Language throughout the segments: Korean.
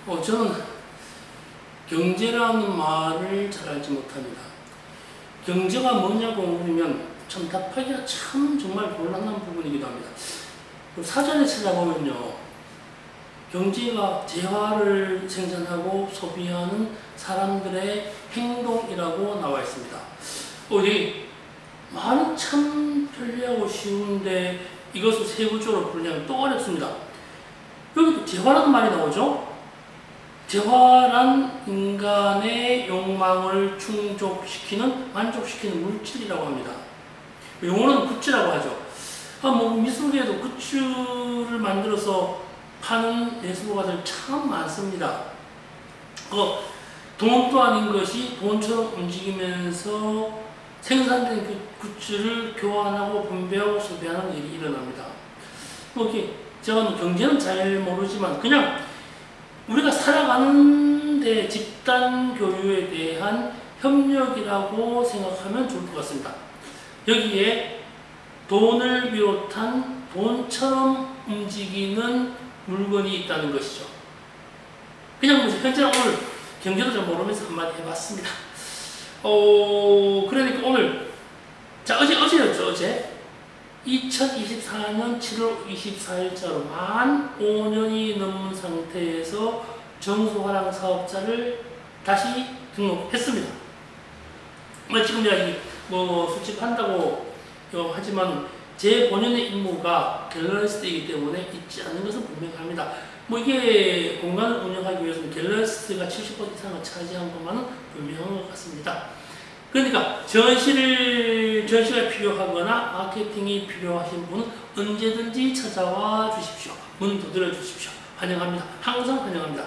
저는 경제라는 말을 잘 알지 못합니다. 경제가 뭐냐고 물으면 참 답하기가 참 정말 곤란한 부분이기도 합니다. 사전에 찾아보면요, 경제가 재화를 생산하고 소비하는 사람들의 행동이라고 나와 있습니다. 이 말은 참 편리하고 쉬운데 이것을 세부적으로 풀려면 또 어렵습니다. 여기 재화라는 말이 나오죠? 재화란 인간의 욕망을 충족시키는, 만족시키는 물질이라고 합니다. 용어는 굿즈라고 하죠. 미술계에도 굿즈를 만들어서 파는 예술가들 참 많습니다. 돈도 아닌 것이 돈처럼 움직이면서 생산된 그 굿즈를 교환하고 분배하고 소비하는 일이 일어납니다. 제가 경제는 잘 모르지만 그냥 우리가 살아가는데 집단 교류에 대한 협력이라고 생각하면 좋을 것 같습니다. 여기에 돈을 비롯한 돈처럼 움직이는 물건이 있다는 것이죠. 그냥 현재 오늘 경제도 잘 모르면서 한마디 해봤습니다. 그러니까 오늘, 어제였죠, 어제. 2024년 7월 24일자로 만 5년이 넘은 상태에서 정수화랑 사업자를 다시 등록했습니다. 지금 내가 수집한다고 하지만 제 본연의 임무가 갤러리스트이기 때문에 잊지 않는 것은 분명합니다. 이게 공간을 운영하기 위해서는 갤러리스트가 70% 이상을 차지한 것만은 분명한 것 같습니다. 그러니까 전시가 필요하거나 마케팅이 필요하신 분은 언제든지 찾아와 주십시오. 문 두드려 주십시오. 환영합니다. 항상 환영합니다.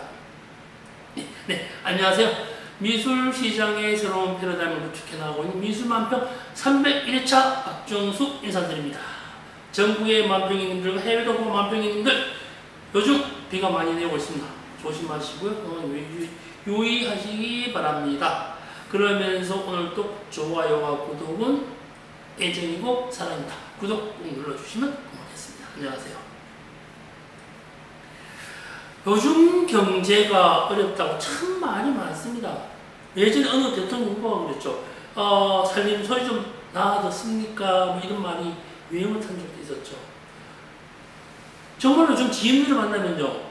네, 안녕하세요. 미술시장의 새로운 패러다임을 구축해 나가고 있는 미술만평 301회차 박정수 인사드립니다. 전국의 만평이님들과 해외 동포 만평이님들, 요즘 비가 많이 내고 있습니다. 조심하시고요. 유의하시기 바랍니다. 그러면서 오늘도 좋아요와 구독은 애정이고 사랑입니다. 구독 꼭 눌러주시면 고맙겠습니다. 안녕하세요. 요즘 경제가 어렵다고 참 말이 많습니다. 예전에 어느 대통령 후보가 그랬죠. 살림 소리 좀 나아졌습니까? 이런 말이 유행을 탄 적도 있었죠. 정말로 좀 지인들을 만나면요,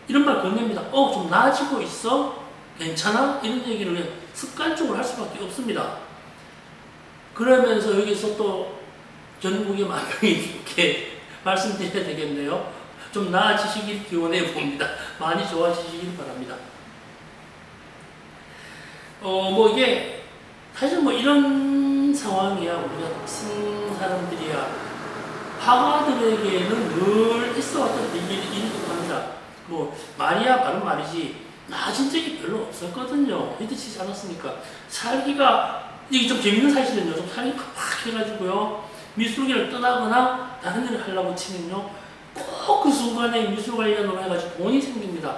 이런 말 건넵니다. 좀 나아지고 있어? 괜찮아? 이런 얘기를 그냥 습관적으로 할 수밖에 없습니다. 그러면서 여기서 또 전국의 만평이님께 말씀드려야 되겠네요. 좀 나아지시길 기원해 봅니다. 많이 좋아지시길 바랍니다. 이게 사실 이런 상황이야. 우리가 같은 사람들이야. 화가들에게는 늘 있어왔던 일이기도 합니다. 말이야 바른 말이지 나아진 적이 별로 없었거든요. 믿으시지 않았습니까? 살기가, 이게 좀 재밌는 사실은요, 좀 살기 팍팍 해가지고요, 미술계를 떠나거나 다른 일을 하려고 치면요, 꼭 그 순간에 미술 관련으로 해가지고 돈이 생깁니다.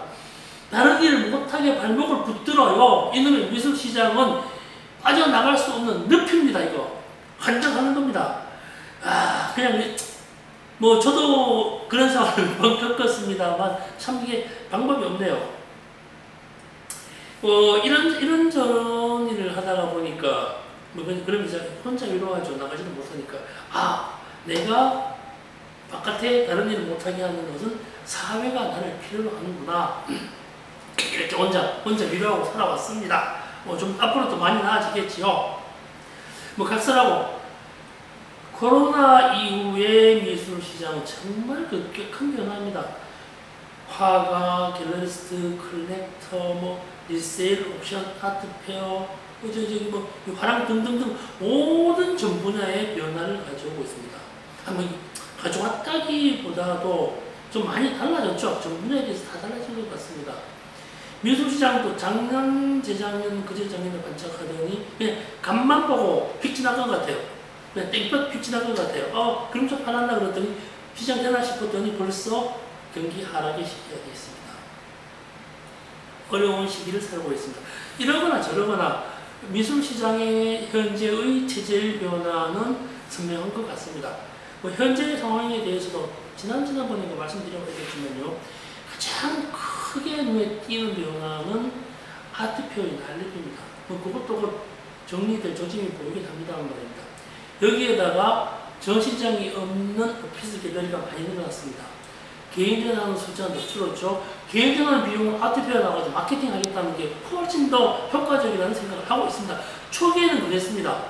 다른 일을 못하게 발목을 붙들어요. 이놈의 미술시장은 빠져나갈 수 없는 늪입니다. 이거 환장하는 겁니다. 그냥 저도 그런 상황을 겪었습니다만 참 이게 방법이 없네요. 이런저런 일을 하다가 보니까, 그럼 이제 혼자 위로하죠. 나가지도 못하니까. 내가 바깥에 다른 일을 못하게 하는 것은 사회가 나를 필요로 하는구나. 이렇게 혼자 위로하고 살아왔습니다. 좀 앞으로 또 많이 나아지겠지요. 각설하고, 코로나 이후의 미술시장은 정말 급격한 변화입니다. 화가, 갤러리스트, 컬렉터, 리세일, 옵션, 아트페어, 화랑 등등등 모든 전 분야의 변화를 가져오고 있습니다. 가져왔다기보다도 좀 많이 달라졌죠. 전 분야에 대해서 다 달라진 것 같습니다. 미술시장도 작년, 재작년, 그제작년에 반짝하더니 그냥 간만 보고 픽 지나간 것 같아요. 그냥 땡볕 픽 지나간 것 같아요. 그럼 좀 팔았나 그랬더니 시장 되나 싶었더니 벌써 경기 하락의 시기가 되어 있습니다. 어려운 시기를 살고 있습니다. 이러거나 저러거나 미술시장의 현재의 체질 변화는 선명한 것 같습니다. 현재의 상황에 대해서도 지난번에 말씀드려야겠지만요, 가장 큰 크게 눈에 띄는 변화는 아트페어의 난립입니다. 그것도 정리될 조짐이 보이긴 합니다만 말입니다. 여기에다가 전시장이 없는 오피스 갤러리가 많이 늘어났습니다. 개인전하는 숫자는 더 줄었죠. 개인전하는 비용은 아트페어 나가서 마케팅 하겠다는 게 훨씬 더 효과적이라는 생각을 하고 있습니다. 초기에는 그랬습니다.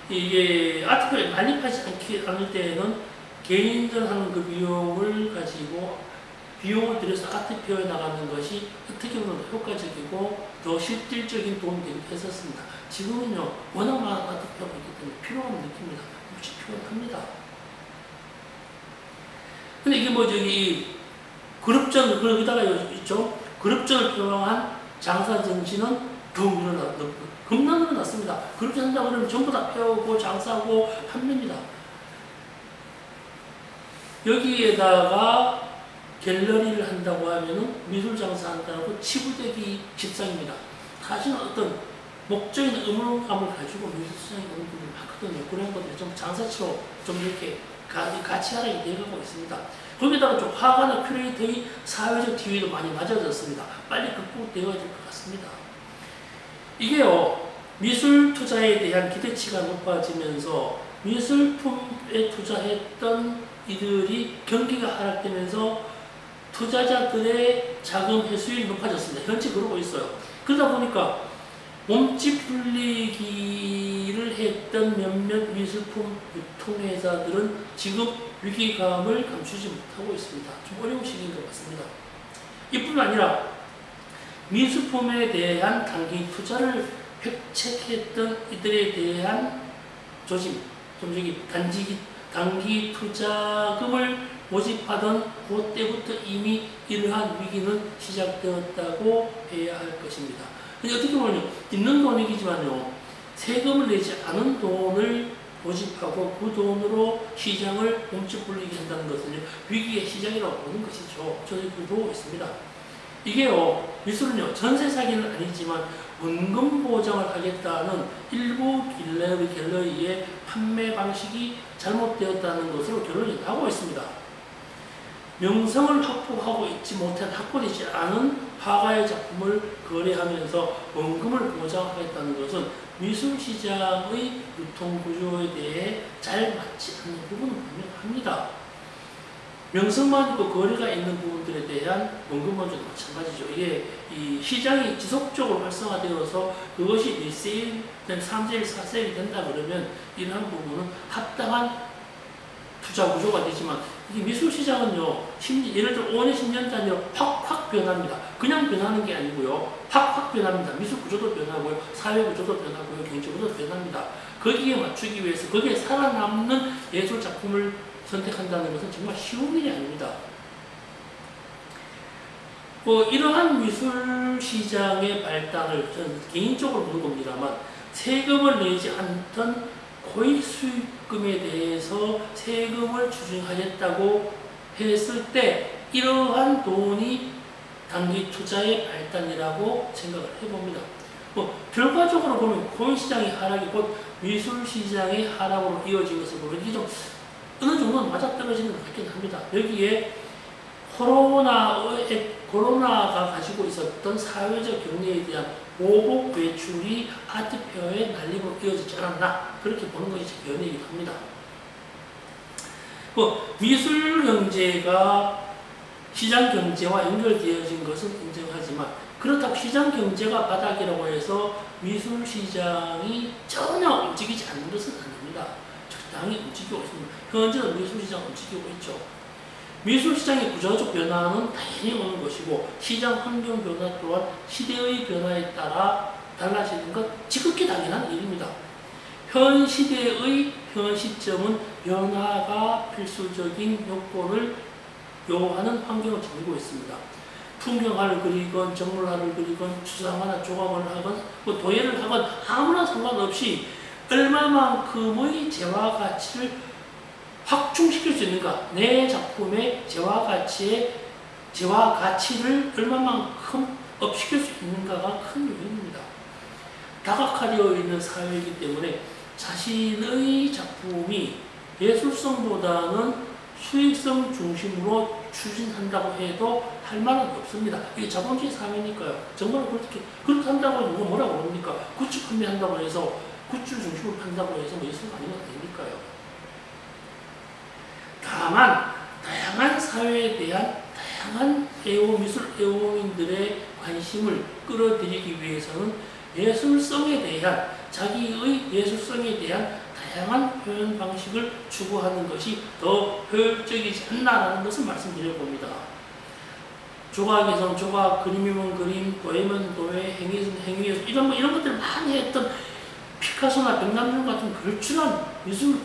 이게 아트페어에 난립하지 않을 때에는 개인전하는 그 비용을 가지고 비용을 들여서 아트페어에 나가는 것이 어떻게 보면 더 효과적이고 더 실질적인 도움이 되기도 했었습니다. 지금은요, 워낙 많은 아트페어가 있기 때문에 필요함을 느낍니다. 혹시 필요합니다. 근데 이게 그룹전, 거기다가 있죠? 그룹전을 표방한 장사 정신은 더욱 겁나 늘어났습니다. 그룹전 한다고 그러면 전부 다 펴고 장사하고 판매입니다. 여기에다가 갤러리를 한다고 하면은 미술 장사한다고 치부되기 십상입니다. 사실은 어떤 목적인 의무감을 가지고 미술시장에 오는 분들이 많거든요. 그런 것들이 좀 장사치로 좀 이렇게 같이 하락이 되어가고 있습니다. 거기다가 좀 화가나 큐레이터의 사회적 지위도 많이 낮아졌습니다. 빨리 극복되어야 될 것 같습니다. 이게요, 미술 투자에 대한 기대치가 높아지면서 미술품에 투자했던 이들이 경기가 하락되면서 투자자들의 자금 회수율이 높아졌습니다. 현재 그러고 있어요. 그러다 보니까 몸집 불리기를 했던 몇몇 미술품 유통회사들은 지금 위기감을 감추지 못하고 있습니다. 좀 어려운 시기인 것 같습니다. 이뿐만 아니라 미술품에 대한 단기 투자를 획책했던 이들에 대한 조짐, 단기 투자금을 모집하던 그때부터 이미 이러한 위기는 시작되었다고 해야 할 것입니다. 근데 어떻게 보면 있는 돈이지만요, 세금을 내지 않은 돈을 모집하고 그 돈으로 시장을 몸집 불리게 한다는 것은 위기의 시작이라고 보는 것이죠. 저는 보고 있습니다. 이게요, 미술은요, 전세 사기는 아니지만 원금 보장을 하겠다는 일부 갤러리의 판매 방식이 잘못되었다는 것으로 결론이 나고 있습니다. 명성을 확보되지 않은 화가의 작품을 거래하면서 원금을 보장하겠다는 것은 미술시장의 유통구조에 대해 잘 맞지 않는 부분은 분명합니다. 명성만 있고 거래가 있는 부분들에 대한 원금 보장도 마찬가지죠. 이게 이 시장이 지속적으로 활성화되어서 그것이 리세일, 3세일, 4세일이 된다 그러면 이러한 부분은 합당한 투자 구조가 되지만 이 미술시장은요, 예를 들어 5년, 10년 단위로 확 변합니다. 그냥 변하는 게 아니고요, 확 변합니다. 미술 구조도 변하고요, 사회 구조도 변하고요, 경제 구조도 변합니다. 거기에 맞추기 위해서 거기에 살아남는 예술 작품을 선택한다는 것은 정말 쉬운 일이 아닙니다. 이러한 미술 시장의 발단을 저는 개인적으로 보는 겁니다만, 세금을 내지 않던 고익 수익금에 대해서 세금을 추징하겠다고 했을 때 이러한 돈이 단기 투자의 발단이라고 생각을 해봅니다. 결과적으로 보면 고익시장의 하락이 곧 미술시장의 하락으로 이어진 것을 보면 이게 좀 어느 정도는 맞아떨어지는 것 같긴 합니다. 여기에 코로나가 가지고 있었던 사회적 격리에 대한 보복 외출이 아트페어의 난립으로 이어지지 않았나, 그렇게 보는 것이 제 견해이기도 합니다. 미술 경제가 시장 경제와 연결되어진 것은 인정하지만, 그렇다고 시장 경제가 바닥이라고 해서 미술 시장이 전혀 움직이지 않는 것은 아닙니다. 적당히 움직이고 있습니다. 현재는 미술 시장 움직이고 있죠. 미술 시장의 구조적 변화는 당연히 오는 것이고, 시장 환경 변화 또한 시대의 변화에 따라 달라지는 것 지극히 당연한 일입니다. 현 시대의 현 시점은 변화가 필수적인 요건을 요하는 환경을 지니고 있습니다. 풍경화를 그리건, 정물화를 그리건, 추상화나 조각을 하건, 도예를 하건 아무나 상관없이 얼마만큼의 재화 가치를 확충시킬 수 있는가, 내 작품의 재화 가치를 얼마만큼 업시킬 수 있는가가 큰 요인입니다. 다각화되어 있는 사회이기 때문에 자신의 작품이 예술성보다는 수익성 중심으로 추진한다고 해도 할 말은 없습니다. 이게 자본주의 사회니까요. 정말 그렇게 한다고 누가 뭐라고 그럽니까? 굿즈 판매한다고 해서 굿즈를 중심으로 판다고 해서 뭐 예술 아니면 아니니까요. 다만 다양한 사회에 대한 다양한 미술 애호민들의 관심을 끌어들이기 위해서는 예술성에 대한 자기의 예술성에 대한 다양한 표현 방식을 추구하는 것이 더 효율적이지 않나라는 것을 말씀드려봅니다. 조각에서는 조각, 그림이면 그림, 도예면 도예, 행위에서는 행위, 이런 것들을 많이 했던 피카소나 백남준 같은 걸출한 예술인의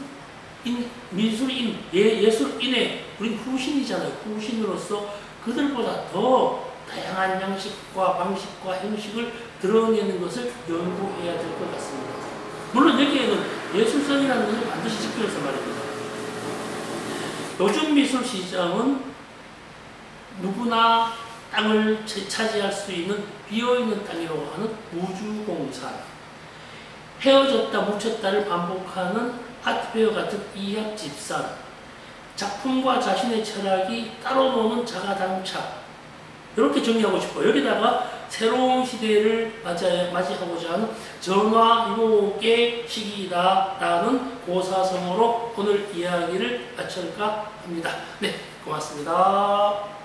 우리 후신이잖아요. 후신으로서 그들보다 더 다양한 양식과 방식과 형식을 드러내는 것을 연구해야 될 것 같습니다. 물론 여기에는 예술성이라는 것을 반드시 지켜서 말입니다. 요즘 미술 시장은 누구나 땅을 차지할 수 있는 비어있는 땅이라고 하는 우주공산, 헤어졌다 묻혔다를 반복하는 아트페어 같은 이합집산, 작품과 자신의 철학이 따로 노는 자가당착, 이렇게 정리하고 싶어요. 여기다가 새로운 시대를 맞이하고자 하는 전화유혹의 시기다라는 고사성어로 오늘 이야기를 마칠까 합니다. 네, 고맙습니다.